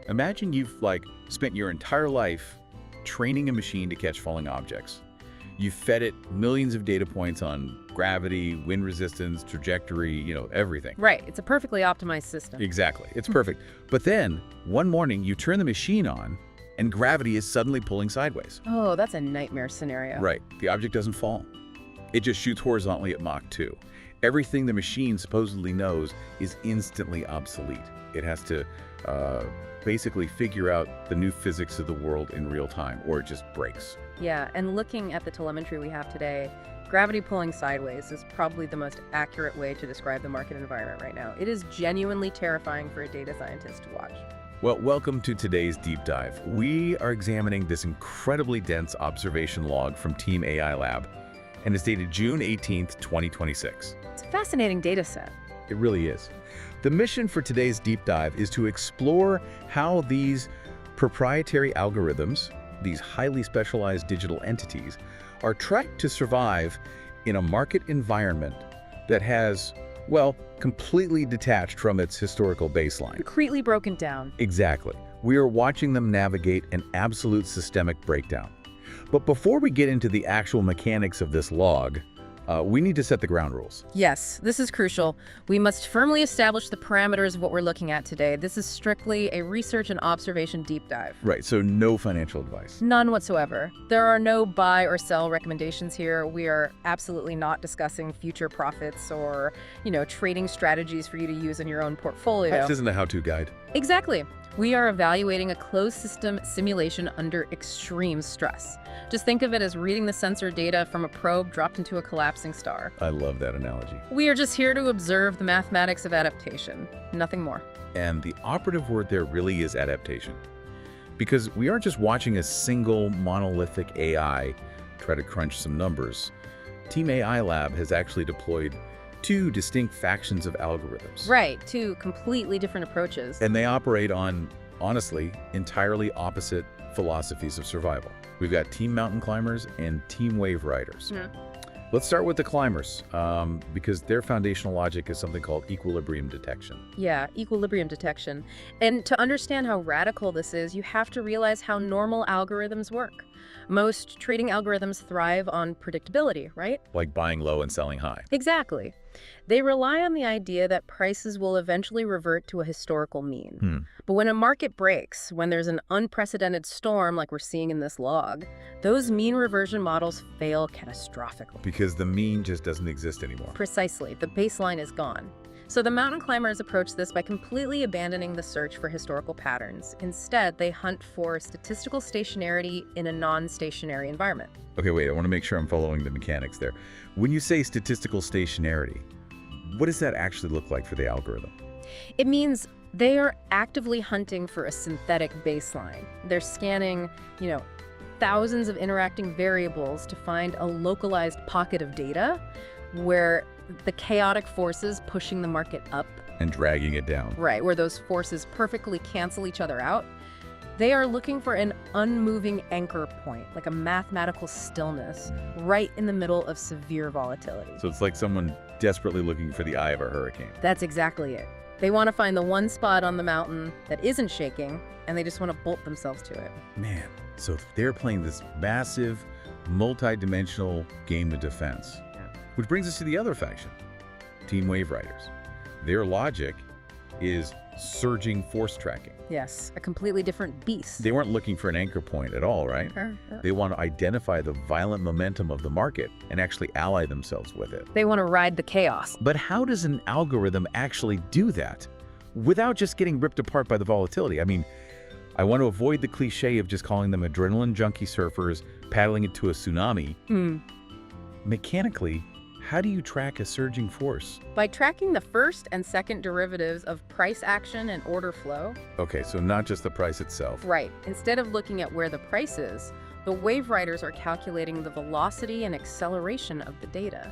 Imagine you've spent your entire life training a machine to catch falling objects. You've fed it millions of data points on gravity, wind resistance, trajectory, everything. Right. It's a perfectly optimized system. Exactly. It's perfect. But then, one morning, you turn the machine on, and gravity is suddenly pulling sideways. Oh, that's a nightmare scenario. Right. The object doesn't fall. It just shoots horizontally at Mach 2. Everything the machine supposedly knows is instantly obsolete. It has to basically figure out the new physics of the world in real time, or it just breaks. Yeah, and looking at the telemetry we have today, gravity pulling sideways is probably the most accurate way to describe the market environment right now. It is genuinely terrifying for a data scientist to watch. Well, welcome to today's deep dive. We are examining this incredibly dense observation log from Team AI Lab, and it's dated June 18th, 2026. It's a fascinating data set. It really is. The mission for today's deep dive is to explore how these proprietary algorithms, these highly specialized digital entities, are tracked to survive in a market environment that has, well, completely detached from its historical baseline. Concretely broken down. Exactly. We are watching them navigate an absolute systemic breakdown. But before we get into the actual mechanics of this log, we need to set the ground rules. Yes, this is crucial. We must firmly establish the parameters of what we're looking at today. This is strictly a research and observation deep dive. Right, so no financial advice. None whatsoever. There are no buy or sell recommendations here. We are absolutely not discussing future profits or, trading strategies for you to use in your own portfolio. This isn't a how-to guide. Exactly. We are evaluating a closed system simulation under extreme stress. Just think of it as reading the sensor data from a probe dropped into a collapsing star. I love that analogy. We are just here to observe the mathematics of adaptation, nothing more. And the operative word there really is adaptation. Because we aren't just watching a single monolithic AI try to crunch some numbers. Team AI Lab has actually deployed two distinct factions of algorithms. Right, two completely different approaches. And they operate on, honestly, entirely opposite philosophies of survival. We've got Team Mountain Climbers and Team Wave Riders. Let's start with the climbers, because their foundational logic is something called equilibrium detection. Yeah, equilibrium detection. And to understand how radical this is, you have to realize how normal algorithms work. Most trading algorithms thrive on predictability, right? Like buying low and selling high. Exactly. They rely on the idea that prices will eventually revert to a historical mean. But when a market breaks, when there's an unprecedented storm like we're seeing in this log, those mean reversion models fail catastrophically. Because the mean just doesn't exist anymore. Precisely. The baseline is gone. So the mountain climbers approach this by completely abandoning the search for historical patterns. Instead, they hunt for statistical stationarity in a non-stationary environment. Okay, wait, I want to make sure I'm following the mechanics there. When you say statistical stationarity, what does that actually look like for the algorithm? It means they are actively hunting for a synthetic baseline. They're scanning, thousands of interacting variables to find a localized pocket of data where the chaotic forces pushing the market up. And dragging it down. Right, where those forces perfectly cancel each other out. They are looking for an unmoving anchor point, like a mathematical stillness, right in the middle of severe volatility. So it's like someone desperately looking for the eye of a hurricane. That's exactly it. They want to find the one spot on the mountain that isn't shaking, and they just want to bolt themselves to it. Man, so they're playing this massive, multi-dimensional game of defense. Which brings us to the other faction, Team Wave Riders. Their logic is surging force tracking. Yes, a completely different beast. They weren't looking for an anchor point at all, right? They want to identify the violent momentum of the market and actually ally themselves with it. They want to ride the chaos. But how does an algorithm actually do that without just getting ripped apart by the volatility? I mean, I want to avoid the cliche of just calling them adrenaline junkie surfers paddling into a tsunami. Mechanically, how do you track a surging force? By tracking the first and second derivatives of price action and order flow. Okay, so not just the price itself. Right. Instead of looking at where the price is, the wave riders are calculating the velocity and acceleration of the data.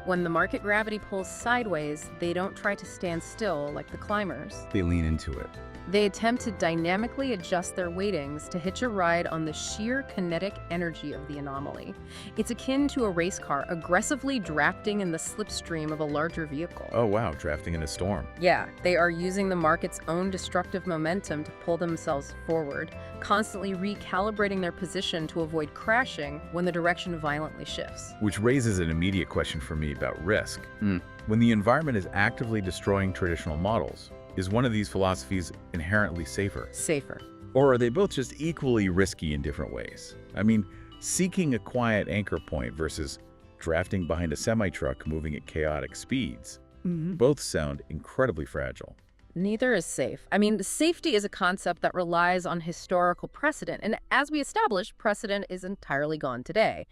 When the market gravity pulls sideways, they don't try to stand still like the climbers. They lean into it. They attempt to dynamically adjust their weightings to hitch a ride on the sheer kinetic energy of the anomaly. It's akin to a race car aggressively drafting in the slipstream of a larger vehicle. Oh wow, drafting in a storm. Yeah, they are using the market's own destructive momentum to pull themselves forward, constantly recalibrating their position to avoid crashing when the direction violently shifts. Which raises an immediate question for me about risk. When the environment is actively destroying traditional models, is one of these philosophies inherently safer? Safer. Or are they both just equally risky in different ways? I mean, seeking a quiet anchor point versus drafting behind a semi-truck moving at chaotic speeds, both sound incredibly fragile. Neither is safe. I mean, safety is a concept that relies on historical precedent, and as we established, precedent is entirely gone today.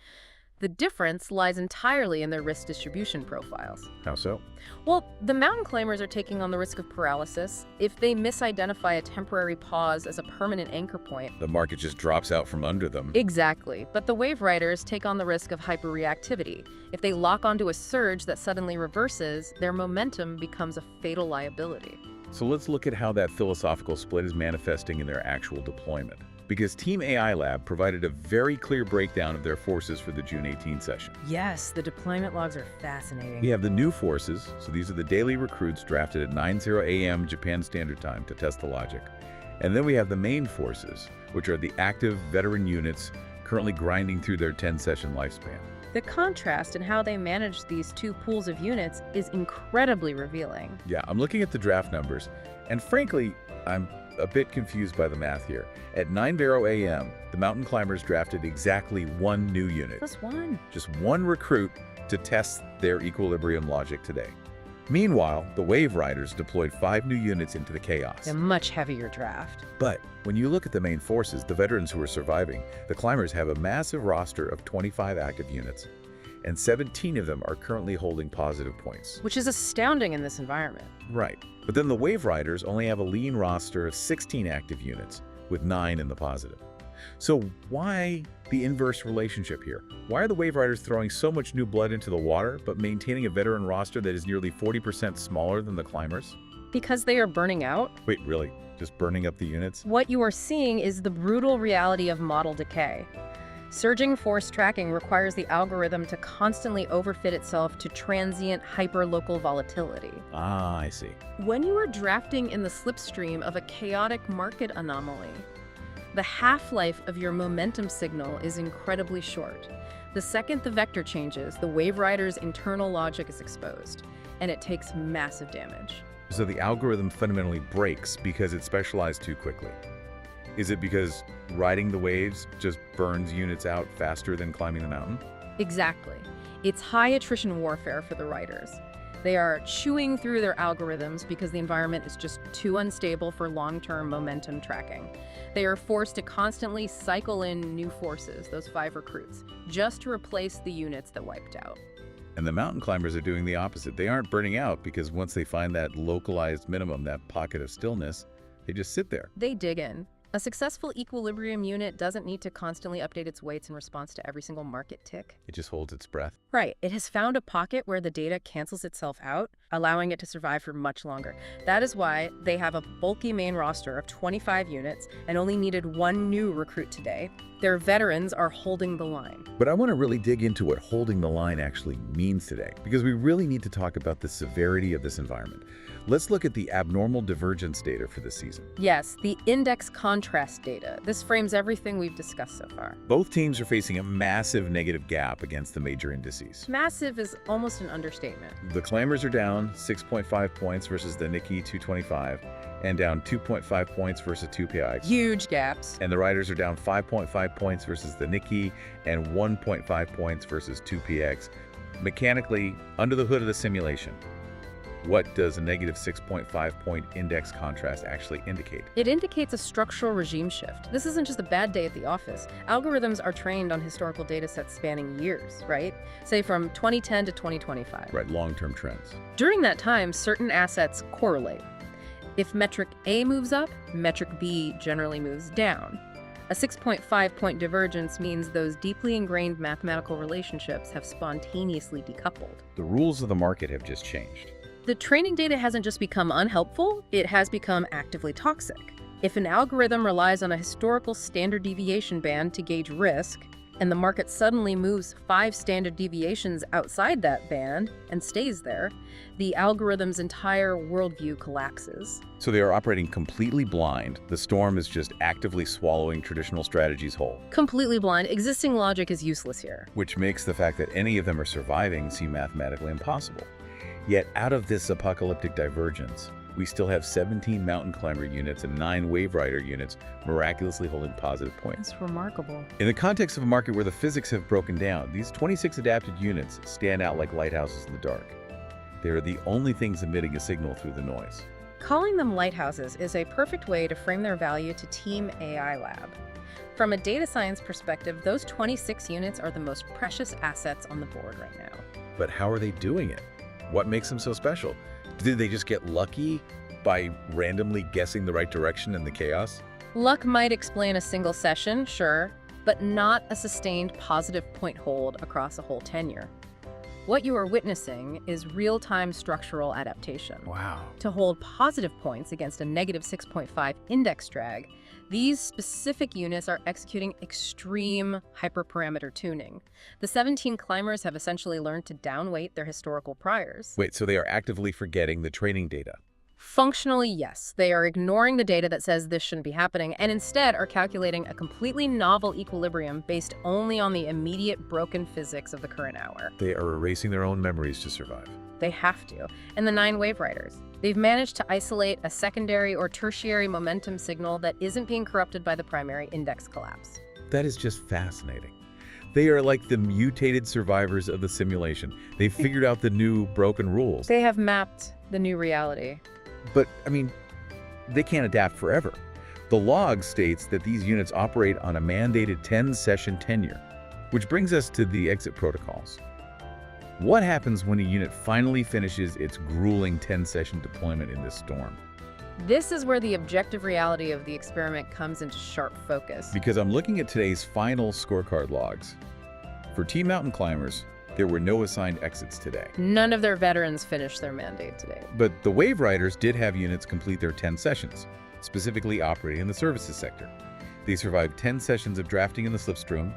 The difference lies entirely in their risk distribution profiles. How so? Well, the mountain climbers are taking on the risk of paralysis. If they misidentify a temporary pause as a permanent anchor point, The market just drops out from under them. exactly. But the wave riders take on the risk of hyperreactivity. If they lock onto a surge that suddenly reverses, their momentum becomes a fatal liability. So let's look at how that philosophical split is manifesting in their actual deployment. Because Team AI Lab provided a very clear breakdown of their forces for the June 18 session. Yes, the deployment logs are fascinating. We have the new forces, so these are the daily recruits drafted at 9:00 a.m. Japan Standard Time to test the logic. And then we have the main forces, which are the active veteran units currently grinding through their 10-session lifespan. The contrast in how they manage these two pools of units is incredibly revealing. Yeah, I'm looking at the draft numbers, and frankly, I'm a bit confused by the math here. At 9:00 a.m., the mountain climbers drafted exactly one new unit. Plus one. Just one recruit to test their equilibrium logic today. Meanwhile, the Wave Riders deployed 5 new units into the chaos. A much heavier draft. But when you look at the main forces, the veterans who are surviving, the climbers have a massive roster of 25 active units, and 17 of them are currently holding positive points. Which is astounding in this environment. Right. But then the Wave Riders only have a lean roster of 16 active units, with 9 in the positive. So why the inverse relationship here? Why are the Wave Riders throwing so much new blood into the water, but maintaining a veteran roster that is nearly 40% smaller than the climbers? Because they are burning out, Wait, really? Just burning up the units? what you are seeing is the brutal reality of model decay. Surging force tracking requires the algorithm to constantly overfit itself to transient hyperlocal volatility. Ah, I see. When you are drafting in the slipstream of a chaotic market anomaly, the half-life of your momentum signal is incredibly short. The second the vector changes, the Wave Rider's internal logic is exposed, and it takes massive damage. So the algorithm fundamentally breaks because it's specialized too quickly. Is it because riding the waves just burns units out faster than climbing the mountain? Exactly. It's high attrition warfare for the riders. They are chewing through their algorithms because the environment is just too unstable for long-term momentum tracking. They are forced to constantly cycle in new forces, those 5 recruits, just to replace the units that wiped out. And the mountain climbers are doing the opposite. They aren't burning out because once they find that localized minimum, that pocket of stillness, they just sit there. They dig in. A successful equilibrium unit doesn't need to constantly update its weights in response to every single market tick. It just holds its breath. Right. It has found a pocket where the data cancels itself out, allowing it to survive for much longer. That is why they have a bulky main roster of 25 units and only needed 1 new recruit today. Their veterans are holding the line. But I want to really dig into what holding the line actually means today, because we really need to talk about the severity of this environment. Let's look at the abnormal divergence data for this season. Yes, the index contrast data. This frames everything we've discussed so far. Both teams are facing a massive negative gap against the major indices. Massive is almost an understatement. The climbers are down 6.5 points versus the Nikkei 225, and down 2.5 points versus 2PX. Huge gaps. And the riders are down 5.5 points versus the Nikkei and 1.5 points versus 2PX. Mechanically, under the hood of the simulation, what does a negative 6.5 point index contrast actually indicate? It indicates a structural regime shift. This isn't just a bad day at the office. Algorithms are trained on historical data sets spanning years, right? Say from 2010 to 2025. Right, long-term trends. During that time, certain assets correlate. If metric A moves up, metric B generally moves down. A 6.5 point divergence means those deeply ingrained mathematical relationships have spontaneously decoupled. The rules of the market have just changed. The training data hasn't just become unhelpful, it has become actively toxic. If an algorithm relies on a historical standard deviation band to gauge risk, and the market suddenly moves 5 standard deviations outside that band and stays there, the algorithm's entire worldview collapses. So they are operating completely blind. The storm is just actively swallowing traditional strategies whole, Completely blind, existing logic is useless here. which makes the fact that any of them are surviving seem mathematically impossible. Yet out of this apocalyptic divergence, we still have 17 mountain climber units and 9 wave rider units miraculously holding positive points. It's remarkable. In the context of a market where the physics have broken down, these 26 adapted units stand out like lighthouses in the dark. They are the only things emitting a signal through the noise. Calling them lighthouses is a perfect way to frame their value to Team AI Lab. From a data science perspective, those 26 units are the most precious assets on the board right now. But how are they doing it? What makes them so special? Did they just get lucky by randomly guessing the right direction in the chaos? Luck might explain a single session, sure, but not a sustained positive point hold across a whole tenure. What you are witnessing is real-time structural adaptation. Wow. To hold positive points against a negative 6.5 index drag, these specific units are executing extreme hyperparameter tuning. The 17 climbers have essentially learned to downweight their historical priors. Wait, so they are actively forgetting the training data. Functionally, yes. They are ignoring the data that says this shouldn't be happening and instead are calculating a completely novel equilibrium based only on the immediate broken physics of the current hour. They are erasing their own memories to survive. They have to. And the 9 wave riders. They've managed to isolate a secondary or tertiary momentum signal that isn't being corrupted by the primary index collapse. That is just fascinating. They are like the mutated survivors of the simulation. They figured out the new broken rules. They have mapped the new reality. But, I mean, they can't adapt forever. The log states that these units operate on a mandated 10-session tenure, which brings us to the exit protocols. What happens when a unit finally finishes its grueling 10-session deployment in this storm? This is where the objective reality of the experiment comes into sharp focus. Because I'm looking at today's final scorecard logs. For Team Mountain Climbers, there were no assigned exits today. None of their veterans finished their mandate today. But the Wave Riders did have units complete their 10 sessions, specifically operating in the services sector. They survived 10 sessions of drafting in the slipstream,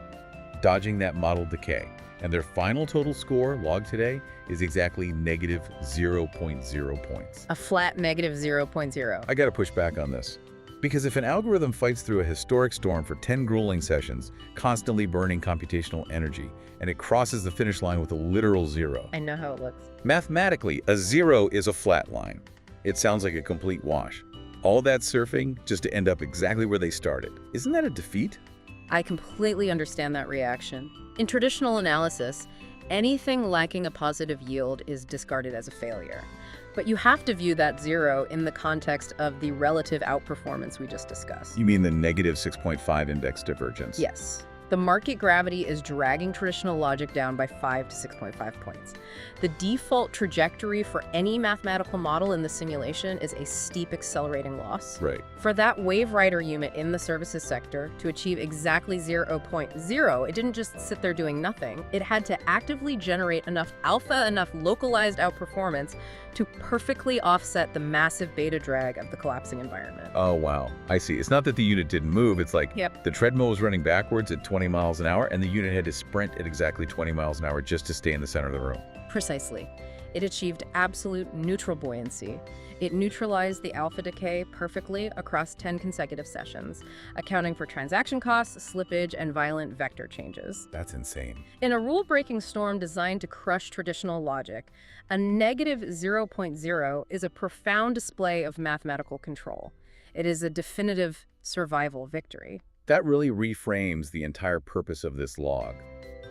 dodging that model decay, and their final total score logged today is exactly negative 0.0 points. A flat negative 0.0. I gotta push back on this. Because if an algorithm fights through a historic storm for 10 grueling sessions, constantly burning computational energy, and it crosses the finish line with a literal 0. I know how it looks. Mathematically, a 0 is a flat line. It sounds like a complete wash. All that surfing just to end up exactly where they started. Isn't that a defeat? I completely understand that reaction. In traditional analysis, anything lacking a positive yield is discarded as a failure. But you have to view that 0 in the context of the relative outperformance we just discussed. You mean the negative 6.5 index divergence? Yes. The market gravity is dragging traditional logic down by 5 to 6.5 points. The default trajectory for any mathematical model in the simulation is a steep accelerating loss. Right. For that wave rider unit in the services sector to achieve exactly 0.0, it didn't just sit there doing nothing. It had to actively generate enough alpha, enough localized outperformance to perfectly offset the massive beta drag of the collapsing environment. Oh, wow. I see. It's not that the unit didn't move. It's like the treadmill was running backwards at 20 miles an hour, and the unit had to sprint at exactly 20 miles an hour just to stay in the center of the room. Precisely. It achieved absolute neutral buoyancy. It neutralized the alpha decay perfectly across 10 consecutive sessions, accounting for transaction costs, slippage, and violent vector changes. That's insane. In a rule-breaking storm designed to crush traditional logic, a negative 0.0 is a profound display of mathematical control. It is a definitive survival victory. That really reframes the entire purpose of this log,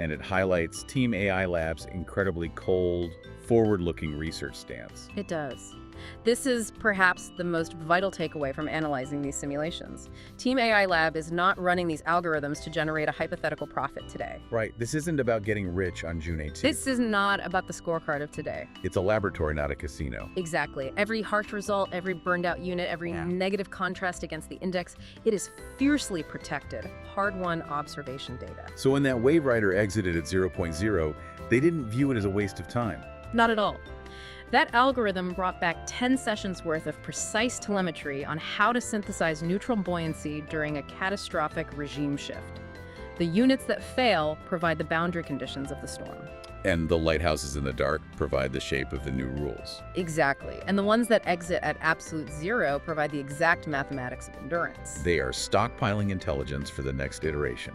and it highlights Team AI Lab's incredibly cold, forward-looking research stance. It does. This is perhaps the most vital takeaway from analyzing these simulations. Team AI Lab is not running these algorithms to generate a hypothetical profit today. Right. This isn't about getting rich on June 18th. This is not about the scorecard of today. It's a laboratory, not a casino. Exactly. Every harsh result, every burned out unit, every negative contrast against the index, it is fiercely protected, hard-won observation data. So when that Wave Rider exited at 0.0, they didn't view it as a waste of time. Not at all. That algorithm brought back 10 sessions worth of precise telemetry on how to synthesize neutral buoyancy during a catastrophic regime shift. The units that fail provide the boundary conditions of the storm. And the lighthouses in the dark provide the shape of the new rules. Exactly. And the ones that exit at absolute zero provide the exact mathematics of endurance. They are stockpiling intelligence for the next iteration.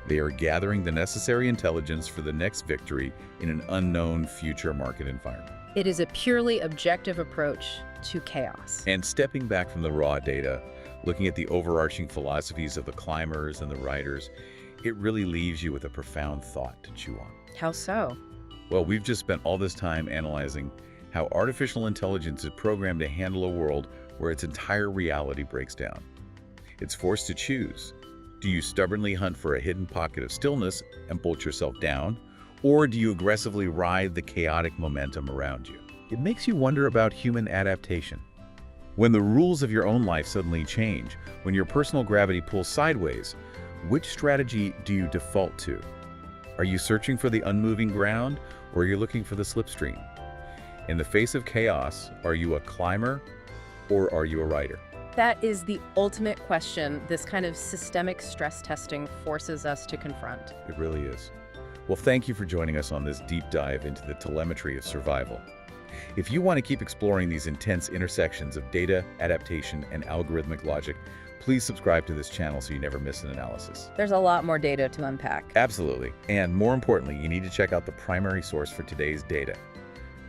They are gathering the necessary intelligence for the next victory in an unknown future market environment. It is a purely objective approach to chaos. And stepping back from the raw data, looking at the overarching philosophies of the climbers and the riders, it really leaves you with a profound thought to chew on. How so? Well, we've just spent all this time analyzing how artificial intelligence is programmed to handle a world where its entire reality breaks down. It's forced to choose. Do you stubbornly hunt for a hidden pocket of stillness and bolt yourself down? Or do you aggressively ride the chaotic momentum around you? It makes you wonder about human adaptation. When the rules of your own life suddenly change, when your personal gravity pulls sideways, which strategy do you default to? Are you searching for the unmoving ground, or are you looking for the slipstream? In the face of chaos, are you a climber, or are you a rider? That is the ultimate question this kind of systemic stress testing forces us to confront. It really is. Well, thank you for joining us on this deep dive into the telemetry of survival. If you want to keep exploring these intense intersections of data, adaptation, and algorithmic logic, please subscribe to this channel so you never miss an analysis. There's a lot more data to unpack. Absolutely. And more importantly, you need to check out the primary source for today's data.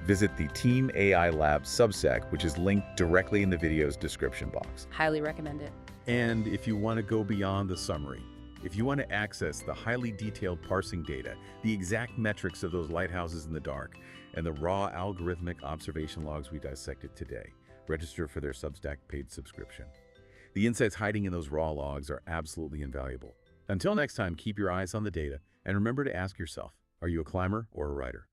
Visit the Team AI Lab Substack, which is linked directly in the video's description box. Highly recommend it. And if you want to go beyond the summary, if you want to access the highly detailed parsing data, the exact metrics of those lighthouses in the dark, and the raw algorithmic observation logs we dissected today, register for their Substack paid subscription. The insights hiding in those raw logs are absolutely invaluable. Until next time, keep your eyes on the data, and remember to ask yourself, are you a climber or a rider?